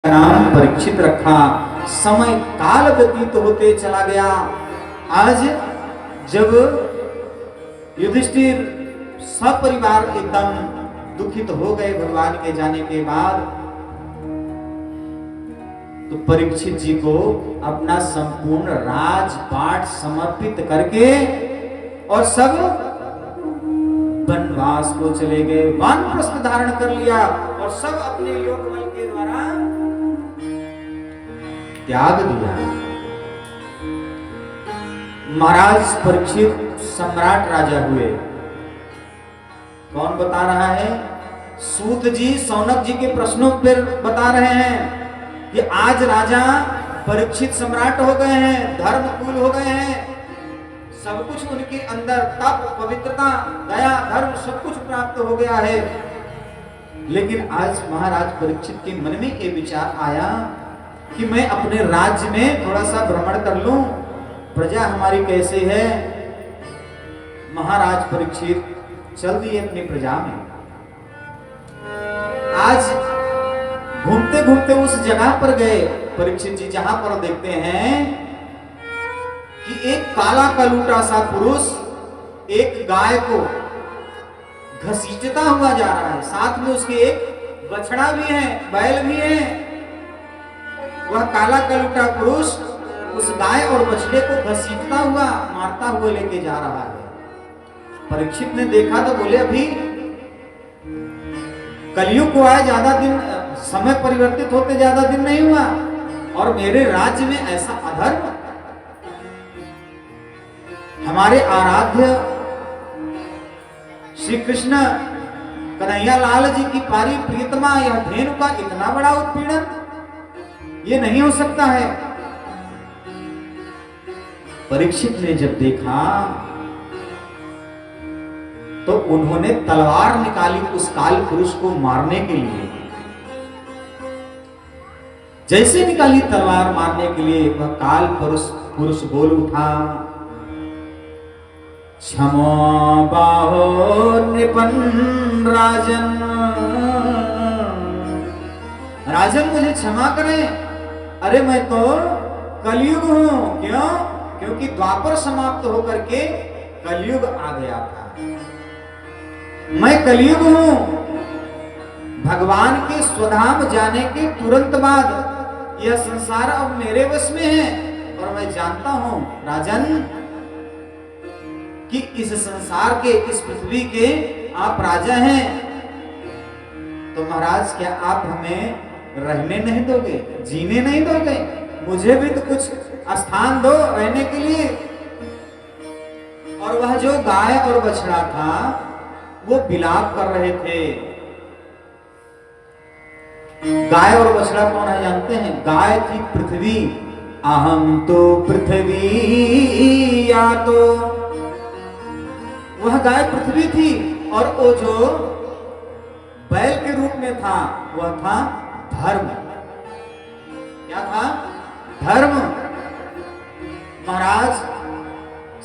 नाम परीक्षित रखा। समय काल व्यतीत होते चला गया। आज जब युधिष्ठिर सपरिवार एकदम दुखित हो गए भगवान के जाने के बाद, तो परीक्षित जी को अपना संपूर्ण राजपाट समर्पित करके और सब वनवास को चले गए। वानप्रस्थ धारण कर लिया और सब अपने योग बल के द्वारा त्याग दिया। महाराज परीक्षित सम्राट राजा हुए। कौन बता रहा है? सूत जी सौनक जी के प्रश्नों पर बता रहे हैं कि आज राजा परीक्षित सम्राट हो गए हैं, धर्मकुल हो गए हैं, सब कुछ उनके अंदर तप, पवित्रता, दया, धर्म सब कुछ प्राप्त हो गया है। लेकिन आज महाराज परीक्षित के मन में ये विचार आया कि मैं अपने राज्य में थोड़ा सा भ्रमण कर लूं, प्रजा हमारी कैसे है। महाराज परीक्षित चल दिए अपनी प्रजा में। आज घूमते घूमते उस जगह पर गए परीक्षित जी, जहां पर देखते हैं कि एक काला कलूटा सा पुरुष एक गाय को घसीटता हुआ जा रहा है। साथ में उसके एक बछड़ा भी है, बैल भी है। वह काला कलूटा पुरुष उस गाय और बछड़े को घसीटता हुआ, मारता हुआ लेके जा रहा है। परीक्षित ने देखा तो बोले, अभी कलयुग को आए ज्यादा दिन, समय परिवर्तित होते ज्यादा दिन नहीं हुआ और मेरे राज्य में ऐसा अधर्म। हमारे आराध्य श्री कृष्ण कन्हैया लाल जी की पारी प्रियतमा यह धेनु का इतना बड़ा उत्पीड़न, ये नहीं हो सकता है। परीक्षित ने जब देखा तो उन्होंने तलवार निकाली उस काल पुरुष को मारने के लिए। जैसे निकाली तलवार मारने के लिए, वह काल पुरुष बोल उठा, क्षमो बाहो नृपन राजन। राजन मुझे क्षमा करें, अरे मैं तो कलयुग हूं। क्यों? क्योंकि द्वापर समाप्त होकर के कलयुग आ गया था। मैं कलयुग हूं। भगवान के स्वधाम जाने के तुरंत बाद यह संसार अब मेरे वश में है और मैं जानता हूं राजन कि इस संसार के, इस पृथ्वी के आप राजा हैं। तो महाराज क्या आप हमें रहने नहीं दोगे, जीने नहीं दोगे? मुझे भी तो कुछ स्थान दो रहने के लिए। और वह जो गाय और बछड़ा था वो विलाप कर रहे थे। गाय और बछड़ा कौन है जानते हैं? गाय थी पृथ्वी, अहम तो पृथ्वी या तो, वह गाय पृथ्वी थी। और वो जो बैल के रूप में था वह था धर्म। क्या था? धर्म। महाराज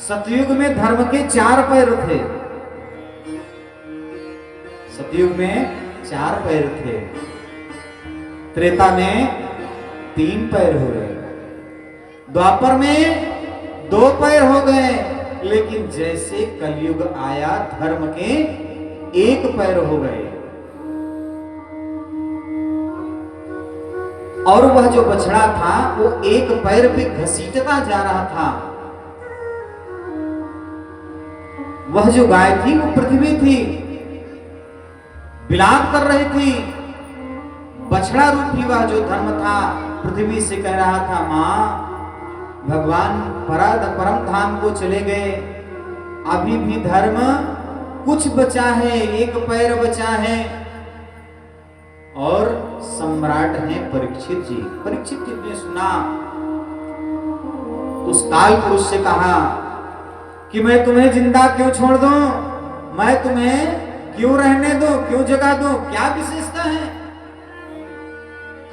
सतयुग में धर्म के 4 पैर थे। सतयुग में 4 पैर थे, त्रेता में 3 पैर हो गए, द्वापर में 2 पैर हो गए। लेकिन जैसे कलयुग आया धर्म के 1 पैर हो गए। और वह जो बछड़ा था वो 1 पैर पे घसीटता जा रहा था। वह जो गाय थी वो पृथ्वी थी, विलाप कर रही थी। बछड़ा रूपी वह जो धर्म था पृथ्वी से कह रहा था, मां भगवान परम धाम को चले गए, अभी भी धर्म कुछ बचा है, 1 पैर बचा है। और सम्राट है परीक्षित जी। परीक्षित जी ने सुना तो उस काल पुरुष से कहा कि मैं तुम्हें जिंदा क्यों छोड़ दूं, मैं तुम्हें क्यों रहने दूं, क्यों जगा दूं, क्या विशेषता है?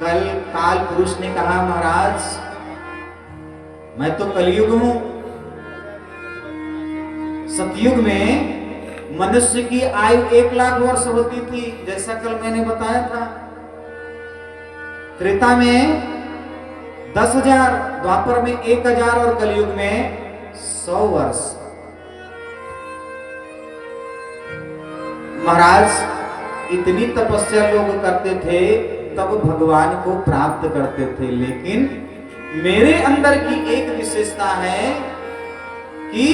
कल काल पुरुष ने कहा, महाराज मैं तो कलयुग हूं। सतयुग में मनुष्य की आयु 1 लाख वर्ष होती थी, जैसा कल मैंने बताया था। त्रेता में 10,000, द्वापर में 1,000 और कलयुग में 100 वर्ष। महाराज इतनी तपस्या लोग करते थे तब भगवान को प्राप्त करते थे, लेकिन मेरे अंदर की एक विशेषता है कि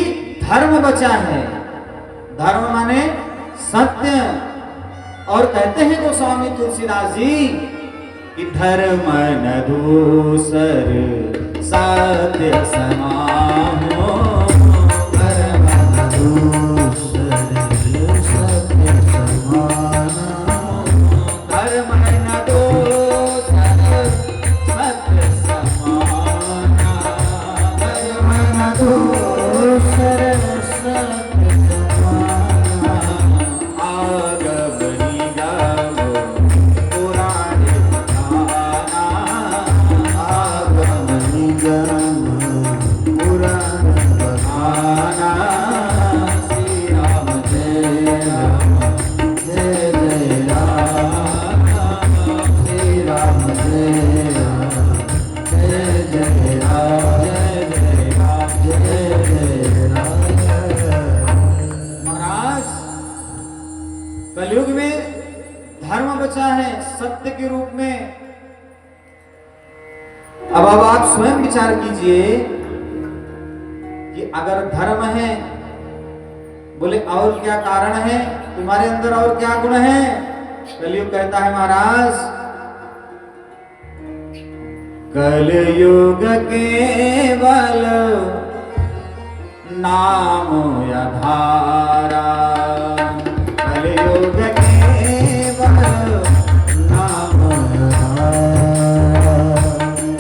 धर्म बचा है। धर्म माने सत्य। और कहते हैं गोस्वामी तुलसीदास जी कि धर्म न दूसर सत्य समाहो, धर्म न दूसर सत्य समाना, धर्म न दूसर सत्य समाना, धर्म न दूसर सत्य समाना, आगम निगम पुराण बताना, आगम निगम पुराण बताना, श्री राम जय राम जय जय राम, श्री राम जय राम जय जय राम, जय जय राम जय जय राम। महाराज कलयुग में धर्म बचा है सत्य के रूप में। अब आप स्वयं विचार कीजिए कि अगर धर्म है, बोले और क्या कारण है, तुम्हारे अंदर और क्या गुण है? कलयुग कहता है महाराज, कलयुग केवल नाम आधारा, कलयुग केवल नाम आधारा,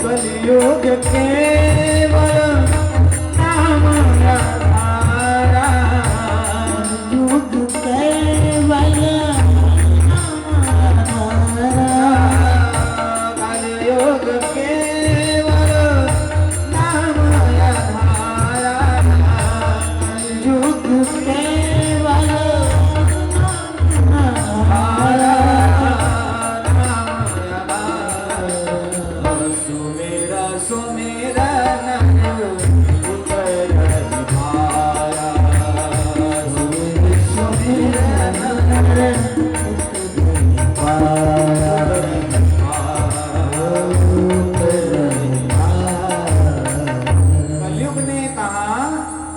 कलयुग केवल नाम आधारा, युग केवल नाम आधारा, कलयुग केवल नाम आधारा, युग केवल नाम आधारा, सुमेरा सुमेरा नर उतर भारा, सुमेरा नर उतर भारा, कलयुग ने कहा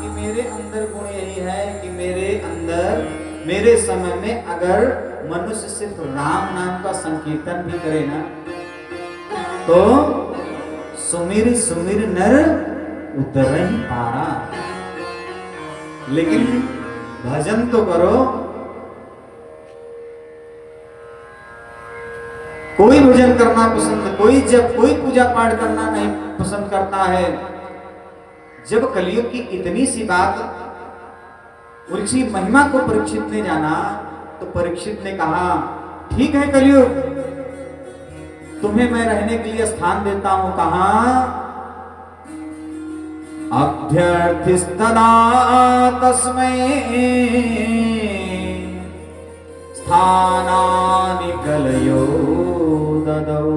कि मेरे अंदर गुण यही है कि मेरे अंदर मेरे समय में अगर मनुष्य सिर्फ राम नाम का संकीर्तन भी करे ना तो सुमिर सुमिर नर उतर ही पारा, लेकिन भजन तो करो। कोई भजन करना पसंद, कोई जब कोई पूजा पाठ करना नहीं पसंद करता है। जब कलयुग की इतनी सी बात उसी महिमा को परीक्षित ने जाना तो परीक्षित ने कहा, ठीक है कलयुग, तुम्हें मैं रहने के लिए स्थान देता हूं। कहां? अभ्यर्थिस्तदा तस्मै स्थानानि कलयो ददौ।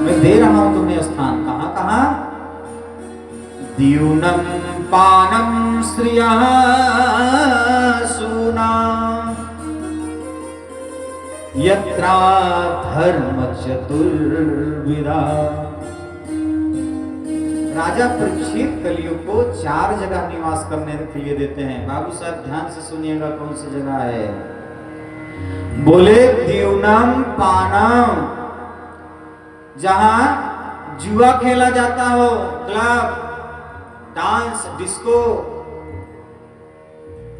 मैं दे रहा हूं तुम्हें स्थान। कहां कहां? द्यूनं पानं श्रियः सूना यत्रा धर्म चतुर्विधा। राजा परीक्षित कलयुग को 4 जगह निवास करने के लिए देते हैं। बाबू साहब ध्यान से सुनिएगा कौन सी जगह है। बोले द्यूनम पानम, जहां जुआ खेला जाता हो, क्लब, डांस, डिस्को,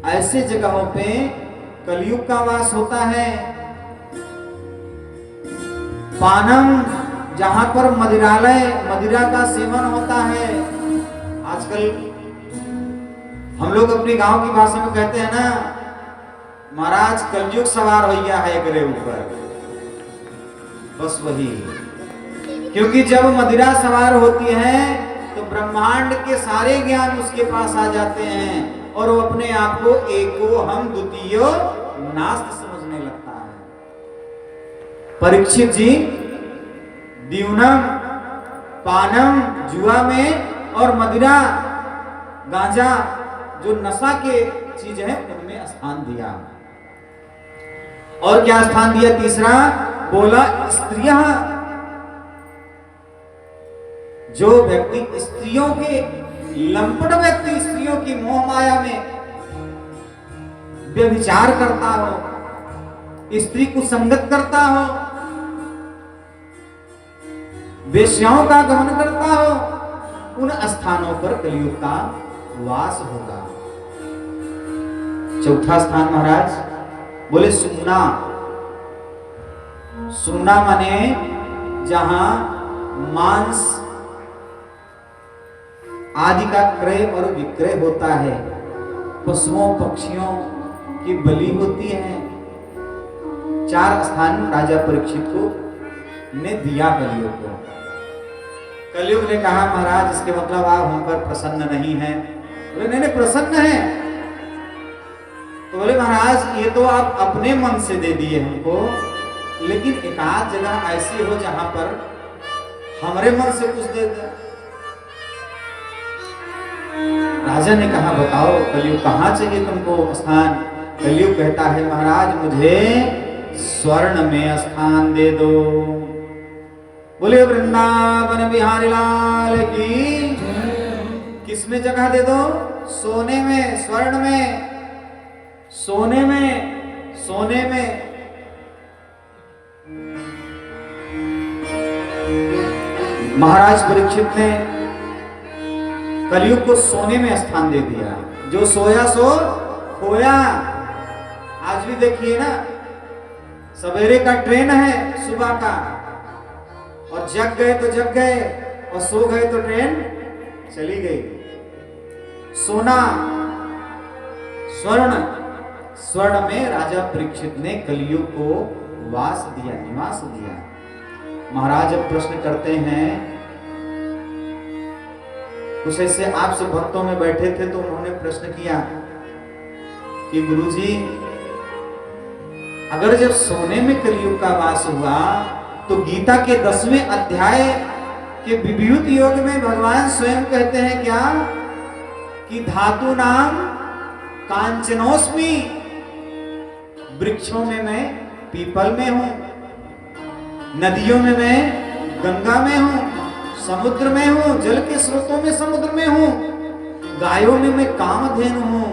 ऐसे जगहों पे कलयुग का वास होता है। पानम, जहां पर मदिरालय, मदिरा का सेवन होता है। आजकल हम लोग अपने गांव की भाषा में कहते हैं ना, महाराज कलयुग सवार हो गया है एकरे ऊपर। बस वही, क्योंकि जब मदिरा सवार होती है तो ब्रह्मांड के सारे ज्ञान उसके पास आ जाते हैं और वो अपने आप को एको हम द्वितीयो नास्त समझने लगता है। परीक्षित जी द्यूनम, पानम जुआ में और मदिरा गांजा जो नशा के चीज है उनमें स्थान दिया। और क्या स्थान दिया? तीसरा बोला स्त्रियां, जो व्यक्ति स्त्रियों के लंपट व्यक्ति स्त्रियों की मोह माया में व्यभिचार करता हो, स्त्री को संगत करता हो, वेश्याओं का गमन करता हो, उन स्थानों पर कलियुग का वास होगा। चौथा स्थान महाराज बोले सुन्ना। सुन्ना माने जहां मांस आदि का क्रय और विक्रय होता है, पशुओं पक्षियों की बलि होती है। 4 स्थान राजा परीक्षित को ने दिया कलियुग को। कलियुग ने कहा महाराज इसके मतलब आप हम पर प्रसन्न नहीं हैं। बोले नहीं नहीं प्रसन्न है। तो बोले महाराज ये तो आप अपने मन से दे दिए हमको, लेकिन एक आध जगह ऐसी हो जहां पर हमारे मन से कुछ दे दे। राजा ने कहा बताओ कलियुग कहाँ चाहिए तुमको स्थान? कलियुग कहता है महाराज मुझे स्वर्ण में स्थान दे दो। बोले वृंदावन बिहारी लाल की। किस में जगह दे दो? सोने में, स्वर्ण में, सोने में, सोने में। महाराज परीक्षित ने कलियुग को सोने में स्थान दे दिया। जो सोया सो खोया। आज भी देखिए ना, सवेरे का ट्रेन है सुबह का, और जग गए तो जग गए और सो गए तो ट्रेन चली गई। सोना, स्वर्ण, स्वर्ण में राजा परीक्षित ने कलियुग को वास दिया, निवास दिया। महाराज अब प्रश्न करते हैं, कुछ ऐसे आपसे भक्तों में बैठे थे तो उन्होंने प्रश्न किया कि गुरुजी अगर जब सोने में कलियुग का वास हुआ तो गीता के 10वें अध्याय के विभूत योग में भगवान स्वयं कहते हैं क्या कि धातु नाम कांचनोस्मि, वृक्षों में मैं पीपल में हूं, नदियों में मैं गंगा में हूं, समुद्र में हूं, जल के स्रोतों में समुद्र में हूं, गायों में मैं कामधेनु हूं,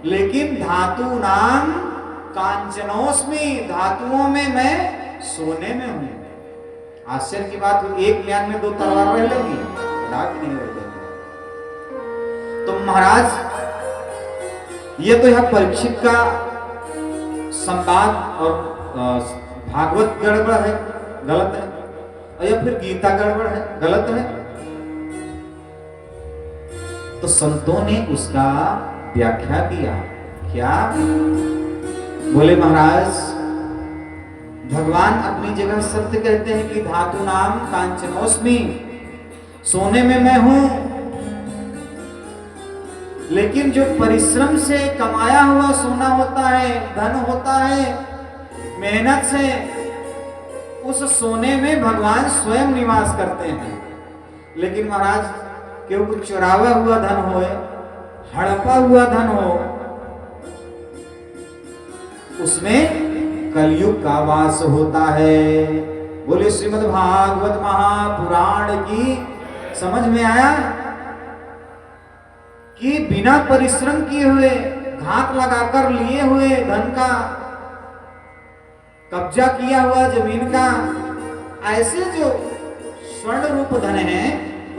लेकिन धातु नाम कांचनोस्मि, धातुओं में मैं सोने में हूं। आश्चर्य की बात, एक म्यान में 2 तलवार रह लेगी? नहीं रह लेगी। तो महाराज ये तो यह परीक्षित का संवाद और भागवत गड़बड़ है, गलत है, और या फिर गीता गड़बड़ है, गलत है। तो संतों ने उसका व्याख्या किया। क्या बोले महाराज भगवान अपनी जगह सत्य कहते हैं कि धातु नाम कांचनोस्मि, सोने में मैं हूं, लेकिन जो परिश्रम से कमाया हुआ सोना होता है, धन होता है, मेहनत से, उस सोने में भगवान स्वयं निवास करते हैं। लेकिन महाराज क्योंकि चुरावा हुआ धन हो, हड़पा हुआ धन हो, उसमें कलयुग का वास होता है। बोले श्रीमद् भागवत महापुराण की। समझ में आया कि बिना परिश्रम किए हुए, घात लगाकर लिए हुए धन का, कब्जा किया हुआ जमीन का, ऐसे जो स्वर्ण रूप धन है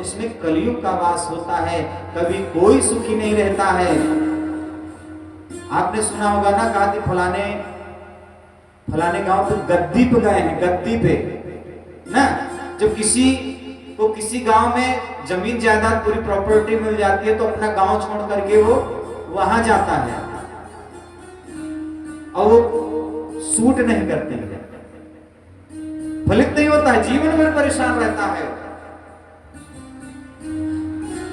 उसमें कलयुग का वास होता है। कभी कोई सुखी नहीं रहता है। आपने सुना होगा ना, कहा कि फलाने गांव पे गद्दी पे गए हैं, गद्दी पे ना, जब किसी को किसी गांव में जमीन जायदाद पूरी प्रॉपर्टी मिल जाती है तो अपना गांव छोड़ करके वो वहां जाता है और वो सूट नहीं करते हैं, फलित नहीं होता है, जीवन में परेशान रहता है।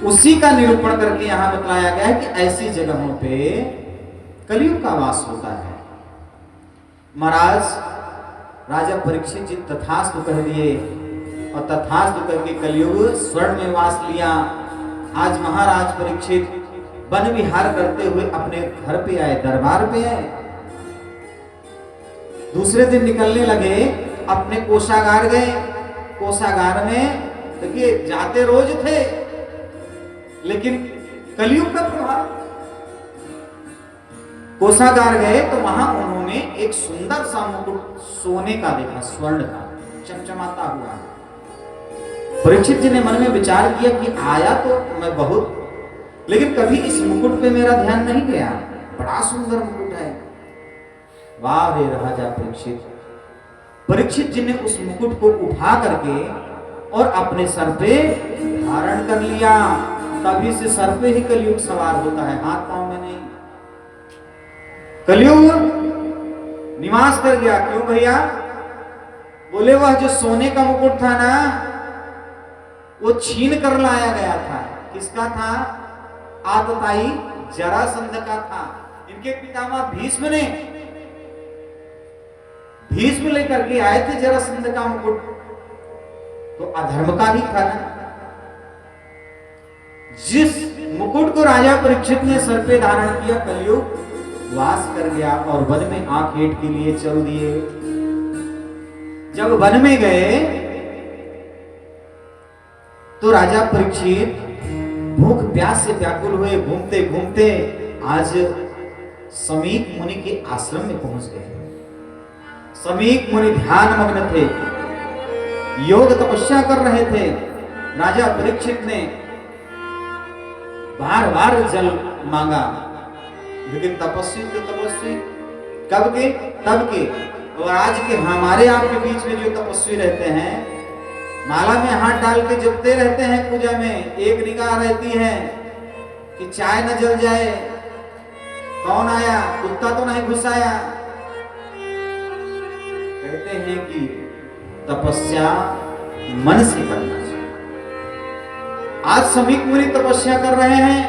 उसी का निरूपण करके यहां बताया गया है कि ऐसी जगहों पे कलयुग का वास होता है। महाराज राजा परीक्षित जी तथास्तु कह दिए और तथास्तु करके कलयुग स्वर्ण में वास लिया। आज महाराज परीक्षित वन विहार करते हुए अपने घर पे आए, दरबार पे आए। दूसरे दिन निकलने लगे, अपने कोषागार गए। कोषागार में देखिए जाते रोज थे, लेकिन कलयुग का प्रभाव। कोषागार गए तो वहां उन्होंने एक सुंदर सा मुकुट सोने का देखा, स्वर्ण का, चमचमाता हुआ। परीक्षित जी ने मन में विचार किया कि आया तो मैं बहुत, लेकिन कभी इस मुकुट पे मेरा ध्यान नहीं गया। बड़ा सुंदर मुकुट है। वाह रे राजा परीक्षित। परीक्षित जी ने उस मुकुट को उठा करके और अपने सर पे धारण कर लिया। तभी से सर पे ही कलयुग सवार होता है, हाथ पांव में नहीं। कलयुग निवास कर गया। क्यों भैया? बोले वह जो सोने का मुकुट था ना, वो छीन कर लाया गया था। किसका था? आतताई जरासंध का था। इनके पितामह भीष्म लेकर के आए थे जरासंध का मुकुट, तो अधर्म का ही था ना। जिस मुकुट को राजा परीक्षित ने सर पे धारण किया, कलयुग वास कर गया और वन में आंख हेट के लिए चल दिए। जब वन में गए तो राजा परीक्षित भूख प्यास से व्याकुल हुए। घूमते घूमते आज समीक मुनि के आश्रम में पहुंच गए। समीक मुनि ध्यान मग्न थे, योग तपस्या कर रहे थे। राजा परीक्षित ने बार बार जल मांगा, लेकिन तपस्वी तो तपस्वी कब के? तब के। और आज के हमारे आपके बीच में जो तपस्वी रहते हैं, माला में हाथ डाल के जपते रहते हैं पूजा में, एक निगाह रहती है कि चाय न जल जाए, कौन आया, कुत्ता तो नहीं घुसाया। कहते हैं कि तपस्या मन से करना चाहिए। आज समीक मुनि तपस्या कर रहे हैं।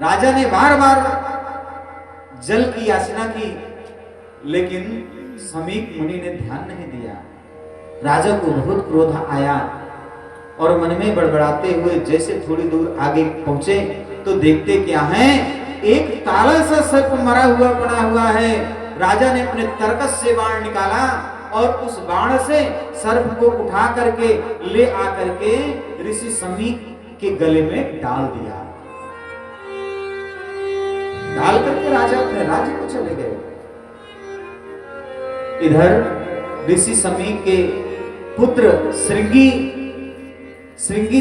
राजा ने बार बार जल की याचना की, लेकिन समीक मुनि ने ध्यान नहीं दिया। राजा को बहुत क्रोध आया और मन में बड़बड़ाते हुए जैसे थोड़ी दूर आगे पहुंचे तो देखते क्या है, एक काला सा सर्प मरा हुआ पड़ा हुआ है। राजा ने अपने तरकस से बाण निकाला और उस बाण से सर्प को उठा करके ले आकर के ऋषि समीक के गले में डाल दिया। डाल करके राजा अपने राज्य को चले गए। इधर ऋषि समीक के पुत्र श्रृंगी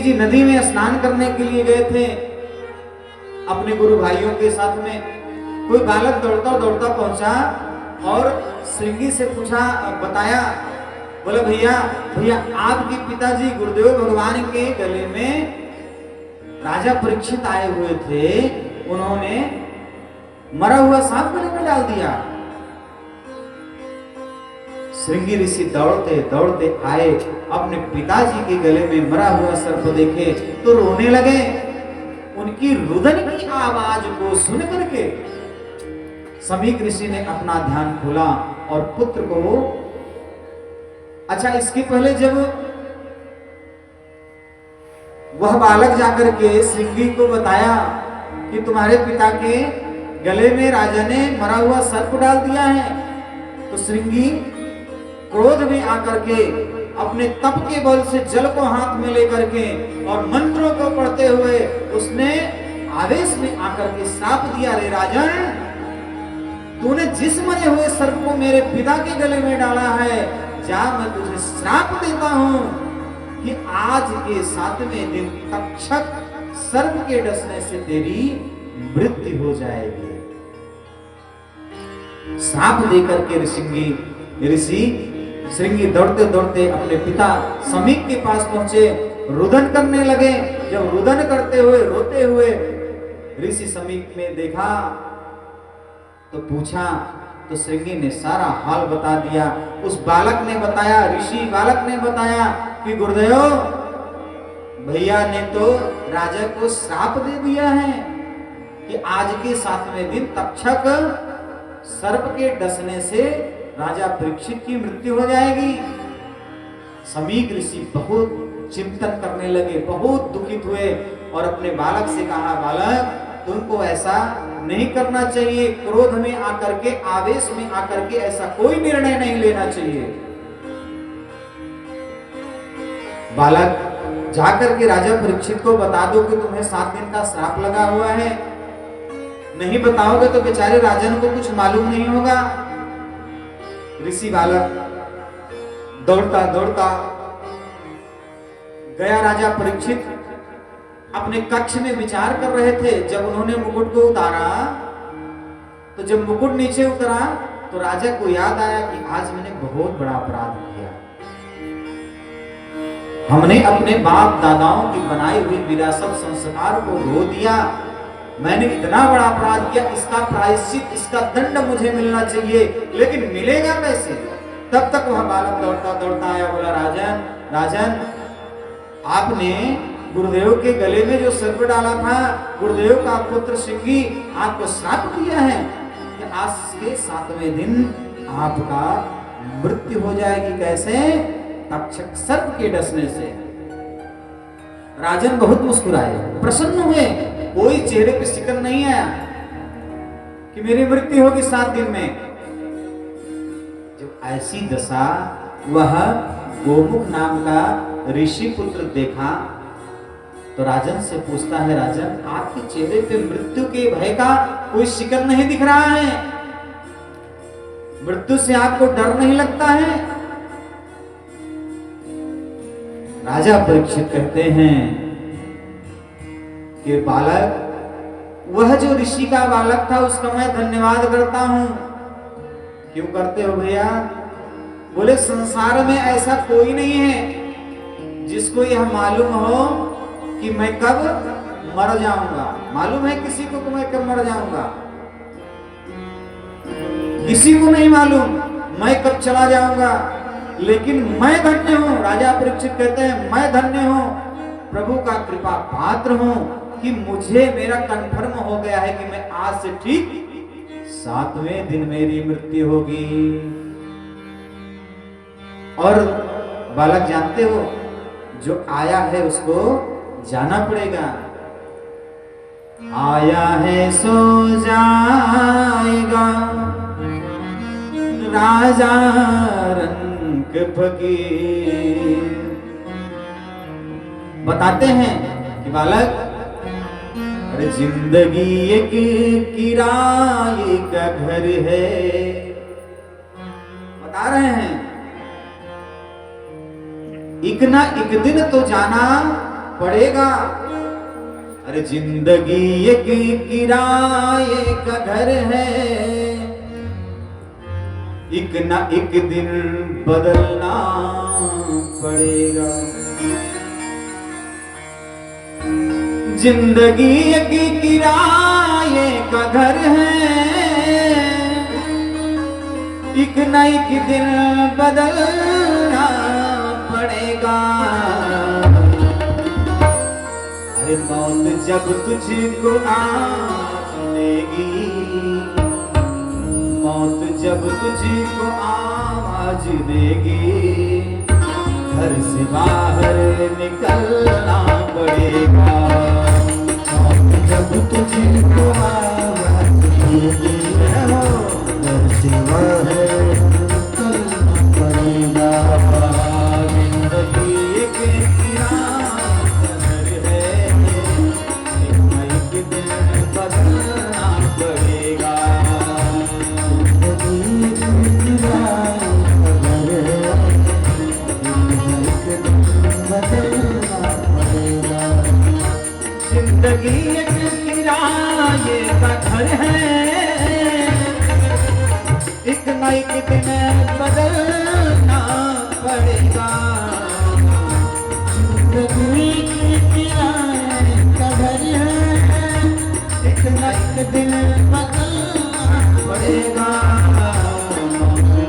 जी नदी में स्नान करने के लिए गए थे अपने गुरु भाइयों के साथ में। कोई बालक दौड़ता दौड़ता पहुंचा और श्रृंगी से पूछा, बताया, बोला भैया आपके पिताजी गुरुदेव भगवान के गले में राजा परीक्षित आए हुए थे, उन्होंने मरा हुआ सांप गले में डाल दिया। श्रृंगी ऋषि दौड़ते दौड़ते आए, अपने पिताजी के गले में मरा हुआ सर्प देखे तो रोने लगे। उनकी रुदन की आवाज को सुन करके समीक ऋषि ने अपना ध्यान खोला और पुत्र को, अच्छा इसके पहले जब वह बालक जाकर के श्रृंगी को बताया कि तुम्हारे पिता के गले में राजा ने मरा हुआ सर्प डाल दिया है, तो श्रृंगी क्रोध में आकर के अपने तप के बल से जल को हाथ में लेकर के और मंत्रों को पढ़ते हुए उसने आवेश में आकर के श्राप दिया, रे राजन, तूने जिस मरे हुए सर्प को मेरे पिता के गले में डाला है, जा मैं तुझे श्राप देता हूं कि आज के 7वें दिन तक्षक सर्प के डसने से तेरी मृत्यु हो जाएगी। श्राप देकर के ऋषि श्रृंगी दौड़ते दौड़ते अपने पिता समीक के पास पहुंचे, रुदन करने लगे। जब रुदन करते हुए रोते हुए ऋषि समीक ने देखा तो पूछा, तो श्रृंगी ने सारा हाल बता दिया। उस बालक ने बताया, ऋषि बालक ने बताया कि गुरुदेव भैया ने तो राजा को श्राप दे दिया है कि आज के 7वें दिन तक्षक सर्प के डसने से राजा परीक्षित की मृत्यु हो जाएगी। समीक ऋषि बहुत चिंतन करने लगे, बहुत दुखित हुए और अपने बालक से कहा, बालक तुमको ऐसा नहीं करना चाहिए, क्रोध में आकर के, आवेश में आकर के ऐसा कोई निर्णय नहीं लेना चाहिए। बालक जाकर के राजा परीक्षित को बता दो कि तुम्हें 7 दिन का श्राप लगा हुआ है, नहीं बताओगे तो बेचारे राजन को कुछ मालूम नहीं होगा। ऋषि बालक दौड़ता दौड़ता गया। राजा परीक्षित अपने कक्ष में विचार कर रहे थे। जब उन्होंने मुकुट को उतारा तो जब मुकुट नीचे उतरा तो राजा को याद आया कि आज मैंने बहुत बड़ा अपराध किया। हमने अपने बाप दादाओं की बनाई हुई विरासत संस्कार को रो दिया। मैंने इतना बड़ा अपराध किया, इसका प्रायश्चित, इसका दंड मुझे मिलना चाहिए, लेकिन मिलेगा कैसे? तब तक वह बालक दौड़ता दौड़ता आया, बोला, राजन राजन, आपने गुरुदेव के गले में जो सर्प डाला था, गुरुदेव का पुत्र सिंगी आपको श्राप दिया है कि आज के 7वें दिन आपका मृत्यु हो जाएगी। कैसे? तक्षक सर्प के डसने से। राजन बहुत मुस्कुराए, प्रसन्न हुए, कोई चेहरे पे शिकन नहीं आया कि मेरी मृत्यु होगी 7 दिन में। जब ऐसी दशा वह गोमुख नाम का ऋषि पुत्र देखा तो राजन से पूछता है, राजन आपके चेहरे पे मृत्यु के भय का कोई शिकन नहीं दिख रहा है? मृत्यु से आपको डर नहीं लगता है? राजा परीक्षित कहते हैं कि बालक, वह जो ऋषि का बालक था उसका मैं धन्यवाद करता हूं। क्यों करते हो भैया? बोले, संसार में ऐसा कोई नहीं है जिसको यह मालूम हो कि मैं कब मर जाऊंगा। मालूम है किसी को कि मैं कब मर जाऊंगा? किसी को नहीं मालूम मैं कब चला जाऊंगा, लेकिन मैं धन्य हूं। राजा परीक्षित कहते हैं, मैं धन्य हूं, प्रभु का कृपा पात्र हूं कि मुझे मेरा कन्फर्म हो गया है कि मैं आज से ठीक 7वें दिन मेरी मृत्यु होगी। और बालक जानते हो, जो आया है उसको जाना पड़ेगा। आया है सो जाएगा राजा रंग फकीर। बताते हैं कि बालक, अरे जिंदगी एक किराए का घर है। बता रहे हैं, एक ना एक दिन तो जाना पड़ेगा। अरे जिंदगी एक किराए का घर है, एक ना एक दिन बदलना पड़ेगा। जिंदगी एक किराए का घर है, एक ना एक दिन बदलना पड़ेगा। अरे मौत जब तुझको आवाज देगी, मौत जब तुझको आवाज देगी, घर से बाहर निकलना पड़ेगा। मौत जब तुझको आवाज देगी, घर से बाहर निकलना पड़ेगा। जिंदगी एक किराया है, एक दिन बदलना पड़ेगा। जिंदगी एक किराए का घर है, एक ना एक दिन बदलना पड़ेगा। जिंदगी एक किराए का घर है, एक ना एक दिन बदलना पड़ेगा।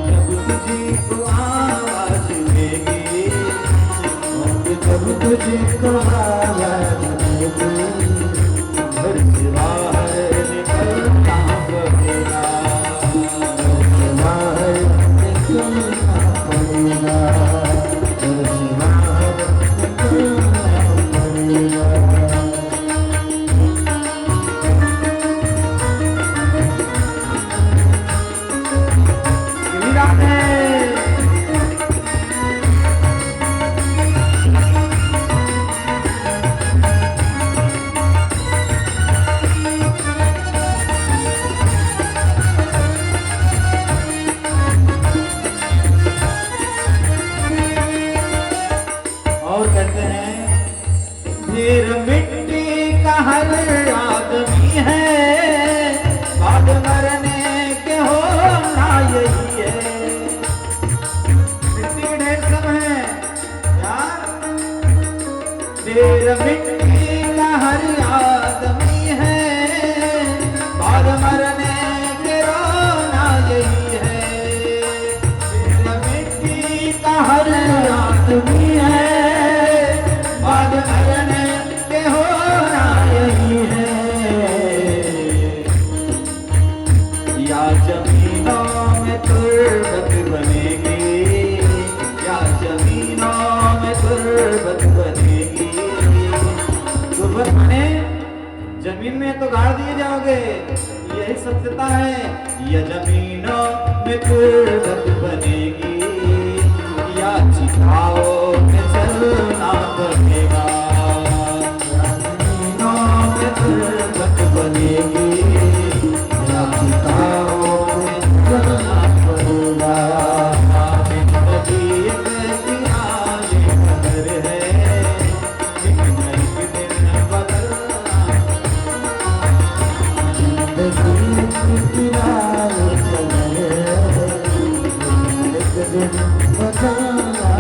जब तुझको आवाज देगी, जब तुझको आवाज देगी, घर से बाहर निकलना पड़ेगा। घर से बाहर ढेर मिट्टी का हर आदमी है, बाद मरने के होना यही है। मिट्टी के ढेर सब है क्या? ढेर मिट्टी का हर आदमी है, बाद मरने के रोना यही है। ढेर मिट्टी का हर आदमी है, बाद मरने के होना यही है। या जमीनों में तुर्बत बनेगी, या जमीनों में तुर्बत बनेगी। तुर्बत माने जमीन में तो गाड़ दिए जाओगे, यही सत्यता है। या जमीनों में तुर्बत बनेगी, या चिताओं में जलना बनेगा। या जमीनों में तुर्बत बनेगी, या चिताओं में जलना बनेगा। जिंदगी एक किराए कदर है, एक दिन बदलना। जिंदगी एक किराए कदर है, एक दिन बदलना।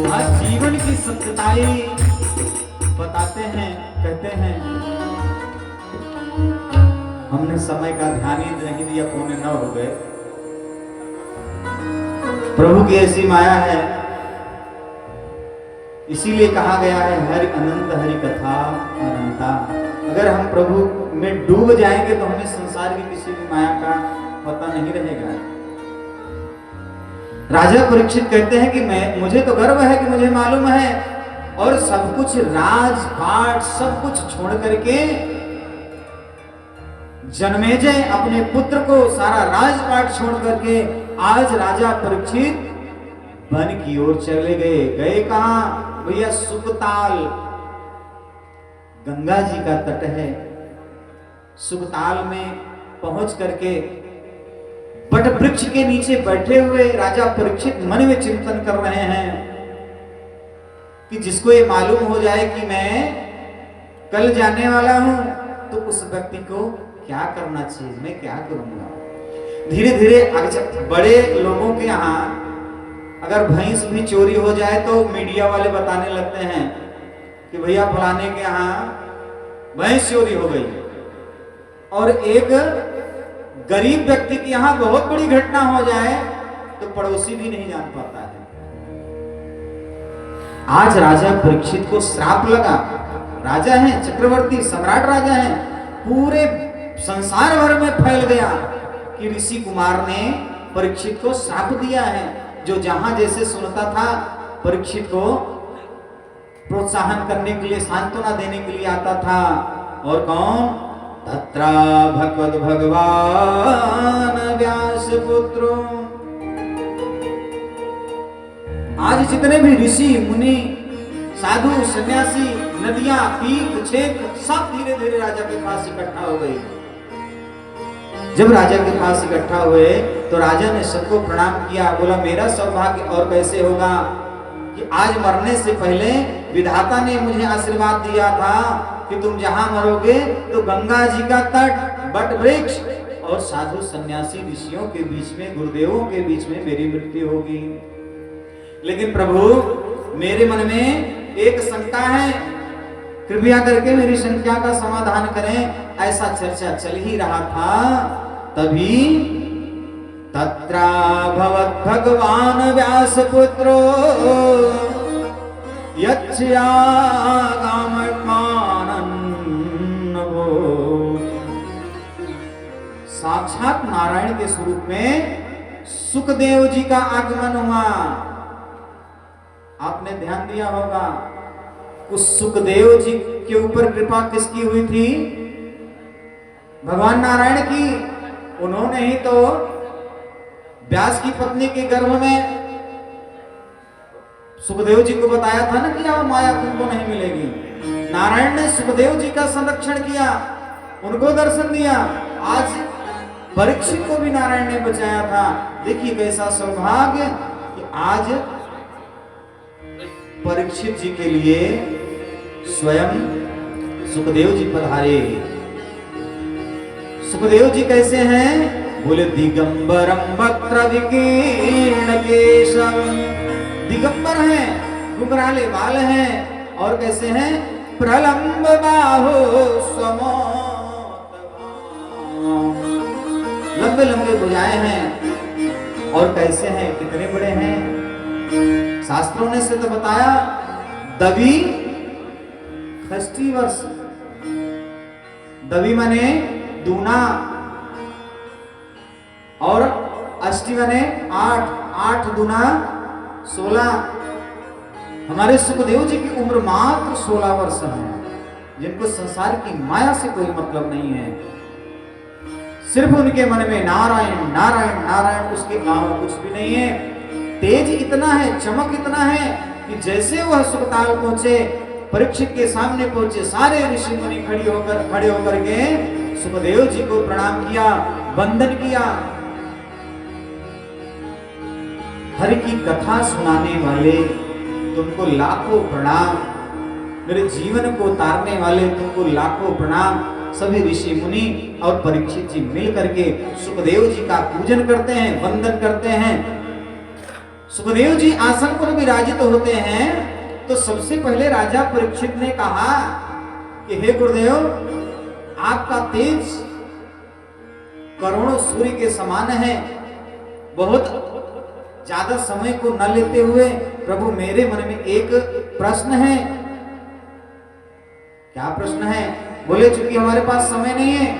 आज जीवन की सत्यताएं बताते हैं, कहते हैं हमने समय का ध्यान ही नहीं दिया, 9:15 हो गए। प्रभु की ऐसी माया है, इसीलिए कहा गया है हरि अनंत हरि कथा अनंता। अगर हम प्रभु में डूब जाएंगे तो हमें संसार की किसी भी माया का पता नहीं रहेगा। राजा परीक्षित कहते हैं कि मुझे तो गर्व है कि मुझे मालूम है, और सब कुछ राजपाट सब कुछ छोड़ करके जन्मेजय अपने पुत्र को सारा राजपाट छोड़ करके आज राजा परीक्षित वन की ओर चले गए। गए कहां भैया? सुकताल, गंगा जी का तट है। सुकताल में पहुंच करके बट वृक्ष के नीचे बैठे हुए राजा परीक्षित मन में चिंतन कर रहे हैं कि जिसको ये मालूम हो जाए कि मैं कल जाने वाला हूं तो उस व्यक्ति को क्या करना चाहिए, मैं क्या करूंगा। धीरे धीरे बड़े लोगों के यहाँ अगर भैंस भी चोरी हो जाए तो मीडिया वाले बताने लगते हैं कि भैया फलाने के यहाँ भैंस चोरी हो गई। और एक गरीब व्यक्ति के यहाँ बहुत बड़ी घटना हो जाए तो पड़ोसी भी नहीं जान पाता है। आज राजा परीक्षित को श्राप लगा। राजा है, चक्रवर्ती सम्राट राजा है, पूरे संसार भर में फैल गया कि ऋषि कुमार ने परीक्षित को श्राप दिया है। जो जहां जैसे सुनता था परीक्षित को प्रोत्साहन करने के लिए, सांत्वना देने के लिए आता था। और कौन? तत्रा भगवद भगवान व्यास पुत्रो। आज जितने भी ऋषि मुनि साधु सन्यासी, नदियां, तीर्थ क्षेत्र सब धीरे धीरे राजा के पास इकट्ठा हो गई। जब राजा के पास इकट्ठा हुए तो राजा ने सबको प्रणाम किया। बोला मेरा सौभाग्य और कैसे होगा कि आज मरने से पहले विधाता ने मुझे आशीर्वाद दिया था कि तुम जहां मरोगे तो गंगा जी का तट, बट वृक्ष और साधु सन्यासी ऋषियों के बीच में, गुरुदेवों के बीच में मेरी मृत्यु होगी। लेकिन प्रभु मेरे मन में एक शंका है, कृपया करके मेरी शंका का समाधान करें। ऐसा चर्चा चल ही रहा था, तभी तत्रा भवत भगवान व्यास पुत्रो यच्छयागाममानन्नवो। साक्षात नारायण के स्वरूप में सुखदेव जी का आगमन हुआ। आपने ध्यान दिया होगा उस सुखदेव जी के ऊपर कृपा किसकी हुई थी? भगवान नारायण की। उन्होंने ही तो व्यास की पत्नी के गर्भ में सुखदेव जी को बताया था ना कि अब माया तुमको नहीं मिलेगी। नारायण ने सुखदेव जी का संरक्षण किया, उनको दर्शन दिया। आज परीक्षित को भी नारायण ने बचाया था। देखिए कैसा सौभाग्य कि आज परीक्षित जी के लिए स्वयं सुखदेव जी पधारे। सुखदेव जी कैसे हैं? बोले दिगंबरम वक्त्र विकीर्ण केशम। दिगंबर हैं, घुंघराले बाल हैं, और कैसे हैं? प्रलंब बाहो लंबे लंबे भुजाएं हैं, और कैसे हैं? कितने बड़े हैं? शास्त्रों ने से तो बताया दवी षष्ठी वर्ष। दवी माने दूना, और अष्टी माने 8, 8 दूना 16। हमारे सुखदेव जी की उम्र मात्र 16 वर्ष है, जिनको संसार की माया से कोई मतलब नहीं है। सिर्फ उनके मन में नारायण नारायण नारायण, उसके अलावा कुछ भी नहीं है। तेज इतना है, चमक इतना है कि जैसे वह सुखताल पहुंचे, परीक्षित के सामने पहुंचे, सारे ऋषि मुनि खड़े होकर के सुखदेव जी को प्रणाम किया, वंदन किया। हरि की कथा सुनाने वाले तुमको लाखों प्रणाम, मेरे जीवन को उतारने वाले तुमको लाखों प्रणाम। सभी ऋषि मुनि और परीक्षित जी मिल करके सुखदेव जी का पूजन करते हैं, वंदन करते हैं। सुखदेव जी आसन पर विराजित होते हैं, तो सबसे पहले राजा परीक्षित ने कहा कि हे गुरुदेव, आपका तेज करोड़ों सूर्य के समान है। बहुत ज्यादा समय को न लेते हुए प्रभु, मेरे मन में एक प्रश्न है। क्या प्रश्न है? बोले चूंकि हमारे पास समय नहीं है,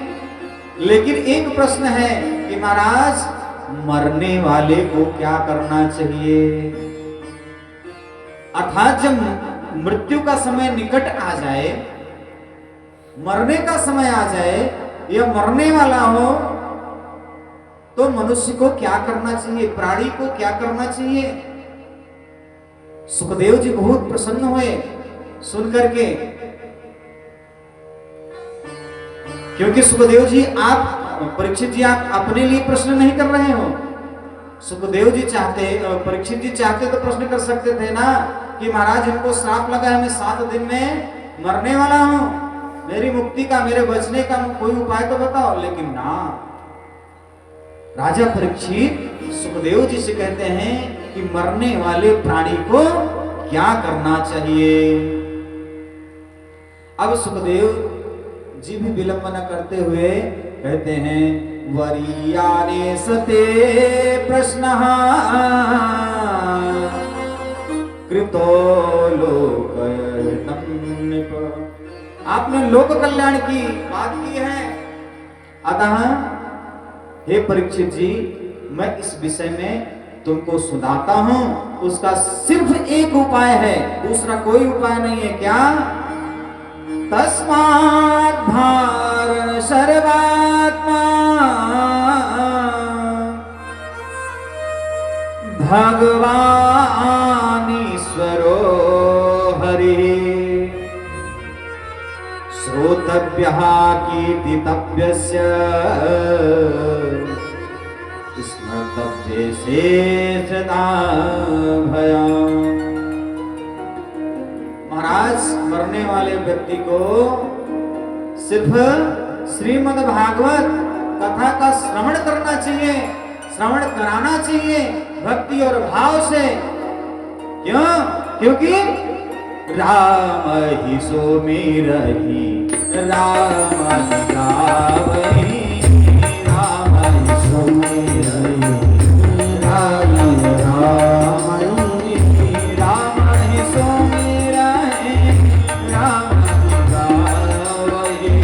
लेकिन एक प्रश्न है कि महाराज, मरने वाले को क्या करना चाहिए? अर्थात जब मृत्यु का समय निकट आ जाए, मरने का समय आ जाए, या मरने वाला हो, तो मनुष्य को क्या करना चाहिए? प्राणी को क्या करना चाहिए? सुखदेव जी बहुत प्रसन्न हुए सुन करके, क्योंकि सुखदेव जी, आप परीक्षित जी, आप अपने लिए प्रश्न नहीं कर रहे हो। सुखदेव जी चाहते, परीक्षित जी चाहते तो प्रश्न कर सकते थे ना कि महाराज, हमको श्राप लगा है, मैं 7 दिन में मरने वाला हूं, मेरी मुक्ति का, मेरे बचने का कोई उपाय तो बताओ। लेकिन ना, राजा परीक्षित सुखदेव जी से कहते हैं कि मरने वाले प्राणी को क्या करना चाहिए। अब सुखदेव जी भी विलंब न करते हुए कहते हैं, वरीयाने सते प्रश्नः कृतो लोकयनं नृप। आपने लोक कल्याण की बात की है, अतः हे परीक्षित जी, मैं इस विषय में तुमको सुनाता हूं। उसका सिर्फ एक उपाय है, दूसरा कोई उपाय नहीं है। क्या? तस्मात् भारण सर्वात्मा भगवान ईश्वरो हरि श्रोतव्यः कीर्तितव्यस्य स्मर्तव्ये श्रद्धा भया। महाराज, मरने वाले व्यक्ति को सिर्फ श्रीमद् भागवत कथा का श्रवण करना चाहिए, श्रवण कराना चाहिए भक्ति और भाव से। क्यों? क्योंकि राम ही सो मेरही, राम ही गावही, राम ही सो मेरही, राम ही सो मेरही, राम ही गावही,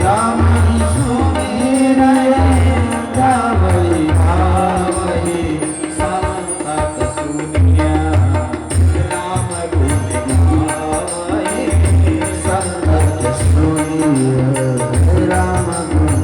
राम ही सो मेरही, राम ही गावही, संत सुनिया राम गुण गावही, संत सुनिया राम गुण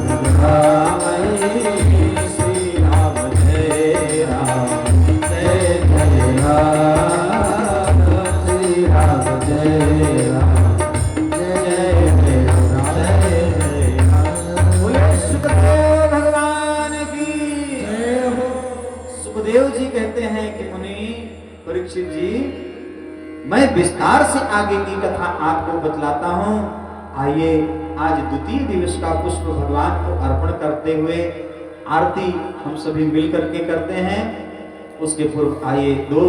मैं विस्तार से आगे की कथा आपको बतलाता हूं। आइए आज द्वितीय दिवस का पुष्प भगवान को अर्पण करते हुए आरती हम सभी मिलकर के करते हैं। उसके पूर्व आइए 2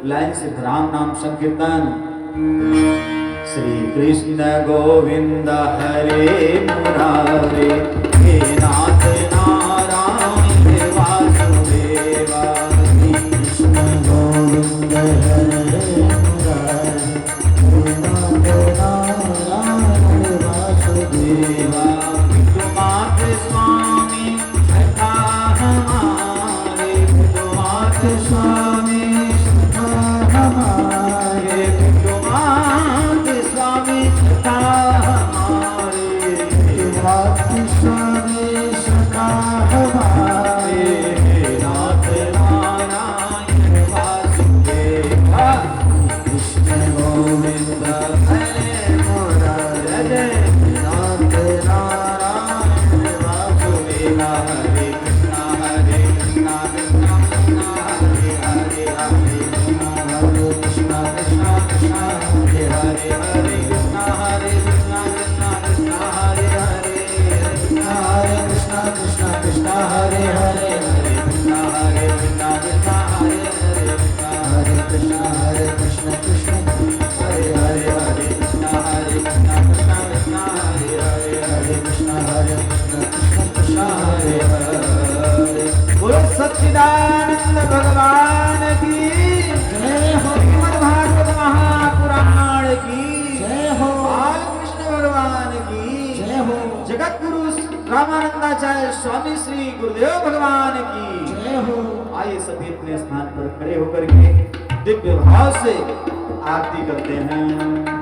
लाइन से राम नाम संकीर्तन। श्री कृष्ण गोविंद हरे मुरारे, हे नाथ नारायण वासुदेवा। कृष्ण गोविंद हरे मुरारे, हे नाथ नारायण वासुदेवा। विष्णुनाथ स्वामी सखा हमारे, विष्णुनाथ स्वामी सखा हमारे, विष्णुनाथ स्वामी सखा हमारे, विष्णुनाथ स्वामी सखा हमारे। हे नाथ नारायण वासुदेवा। कृष्ण गोविंद हरे मुरारे, नाथ नारायण वासुदेवा। हरे कृष्णा कृष्णा कृष्णा हरे हरे, हरे कृष्णा कृष्णा कृष्णा हरे हरे, हरे कृष्णा कृष्णा कृष्णा हरे हरे, हरे कृष्ण कृष्ण कृष्ण हरे हरे, हरे कृष्णा कृष्णा हरे हरे, हरे कृष्ण कृष्ण हरे हरे, हरे कृष्णा कृष्णा कृष्णा हरे हरे, हरे कृष्ण कृष्ण कृष्ण हरे हरे। बोलो सच्चिदानंद भगवान की जय हो, श्रीमद् भागवत महापुराण की जय हो, बाल कृष्ण भगवान की जय हो, जगत गुरु रामानंदाचार्य स्वामी श्री गुरुदेव भगवान की जय हो। आइए सभी अपने स्थान पर खड़े होकर के दिव्य भाव से आरती करते हैं।